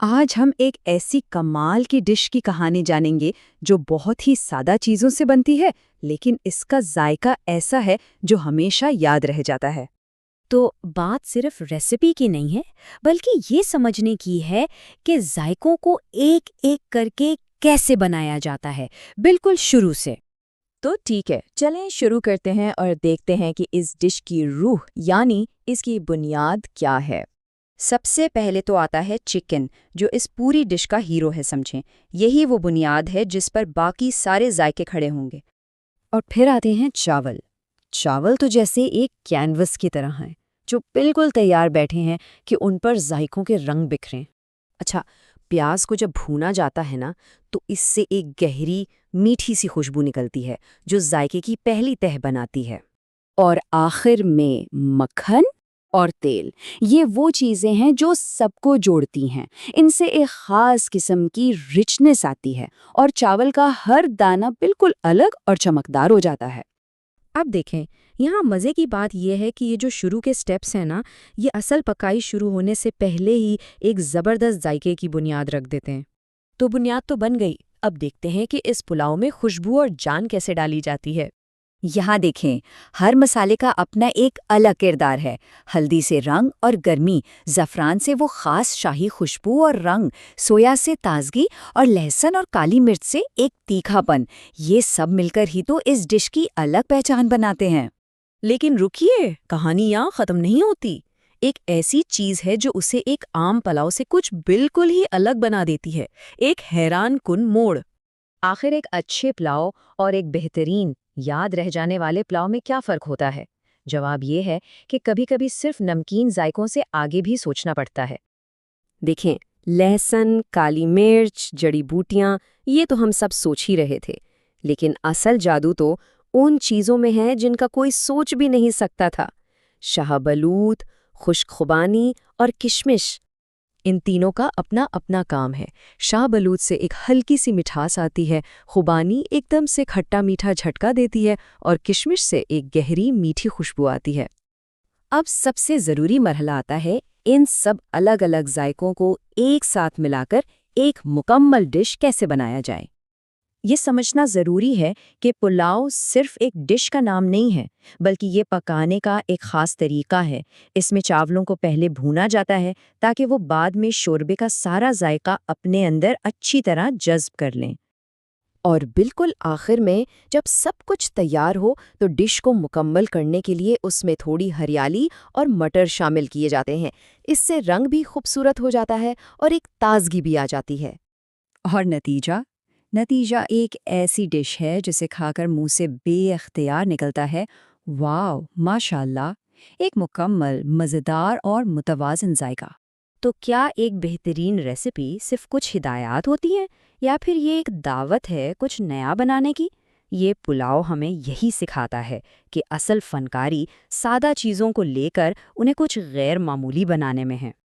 आज हम एक ऐसी कमाल की डिश की कहानी जानेंगे जो बहुत ही सादा चीज़ों से बनती है, लेकिन इसका जायका ऐसा है जो हमेशा याद रह जाता है। तो बात सिर्फ रेसिपी की नहीं है, बल्कि ये समझने की है कि जायकों को एक एक करके कैसे बनाया जाता है, बिल्कुल शुरू से। तो ठीक है, चलें शुरू करते हैं और देखते हैं कि इस डिश की रूह यानी इसकी बुनियाद क्या है। सबसे पहले तो आता है चिकन, जो इस पूरी डिश का हीरो है समझें। यही वो बुनियाद है जिस पर बाकी सारे जायके खड़े होंगे। और फिर आते हैं चावल। चावल तो जैसे एक कैनवस की तरह हैं, जो बिल्कुल तैयार बैठे हैं कि उन पर जायकों के रंग बिखरें। अच्छा, प्याज को जब भूना जाता है ना, तो इससे एक गहरी मीठी सी खुशबू निकलती है जो जायके की पहली तह बनाती है। और आखिर में मक्खन और तेल, ये वो चीज़ें हैं जो सबको जोड़ती हैं। इनसे एक ख़ास किस्म की रिचनेस आती है और चावल का हर दाना बिल्कुल अलग और चमकदार हो जाता है। अब देखें, यहाँ मज़े की बात यह है कि ये जो शुरू के स्टेप्स हैं ना, ये असल पकाई शुरू होने से पहले ही एक ज़बरदस्त जायके की बुनियाद रख देते हैं। तो बुनियाद तो बन गई, अब देखते हैं कि इस पुलाव में खुशबू और जान कैसे डाली जाती है। यहाँ देखें, हर मसाले का अपना एक अलग किरदार है। हल्दी से रंग और गर्मी, ज़फ़रान से वो ख़ास शाही खुशबू और रंग, सोया से ताजगी और लहसुन और काली मिर्च से एक तीखापन। ये सब मिलकर ही तो इस डिश की अलग पहचान बनाते हैं। लेकिन रुकिए, कहानी यहाँ ख़त्म नहीं होती। एक ऐसी चीज़ है जो उसे एक आम पुलाव से कुछ बिल्कुल ही अलग बना देती है, एक हैरान कुन मोड़। आखिर एक अच्छे पुलाव और एक बेहतरीन याद रह जाने वाले पुलाव में क्या फ़र्क होता है? जवाब ये है कि कभी-कभी सिर्फ नमकीन जायकों से आगे भी सोचना पड़ता है। देखें, लहसुन, काली मिर्च, जड़ी बूटियाँ, ये तो हम सब सोच ही रहे थे। लेकिन असल जादू तो उन चीज़ों में है जिनका कोई सोच भी नहीं सकता था। शाहबलूत, खुश्क खुबानी और किशमिश। इन तीनों का अपना अपना काम है। शाहबलूत से एक हल्की सी मिठास आती है, खुबानी एकदम से खट्टा मीठा झटका देती है और किशमिश से एक गहरी मीठी खुशबू आती है। अब सबसे ज़रूरी मरहला आता है, इन सब अलग-अलग जायकों को एक साथ मिलाकर एक मुकम्मल डिश कैसे बनाया जाए। ये समझना ज़रूरी है कि पुलाव सिर्फ एक डिश का नाम नहीं है, बल्कि ये पकाने का एक ख़ास तरीका है। इसमें चावलों को पहले भूना जाता है ताकि वो बाद में शोरबे का सारा जायका अपने अंदर अच्छी तरह जज्ब कर लें। और बिल्कुल आखिर में जब सब कुछ तैयार हो, तो डिश को मुकम्मल करने के लिए उसमें थोड़ी हरियाली और मटर शामिल किए जाते हैं। इससे रंग भी खूबसूरत हो जाता है और एक ताजगी भी आ जाती है। और नतीजा नतीजा एक ऐसी डिश है जिसे खाकर मुंह से बेअख्तियार निकलता है, वाह माशाल्लाह, एक मुकम्मल, मज़ेदार और मुतवाज़िन जायका। तो क्या एक बेहतरीन रेसिपी सिर्फ कुछ हिदायत होती है, या फिर ये एक दावत है कुछ नया बनाने की? ये पुलाव हमें यही सिखाता है कि असल फनकारी सादा चीज़ों को लेकर उन्हें कुछ गैर मामूली बनाने में है।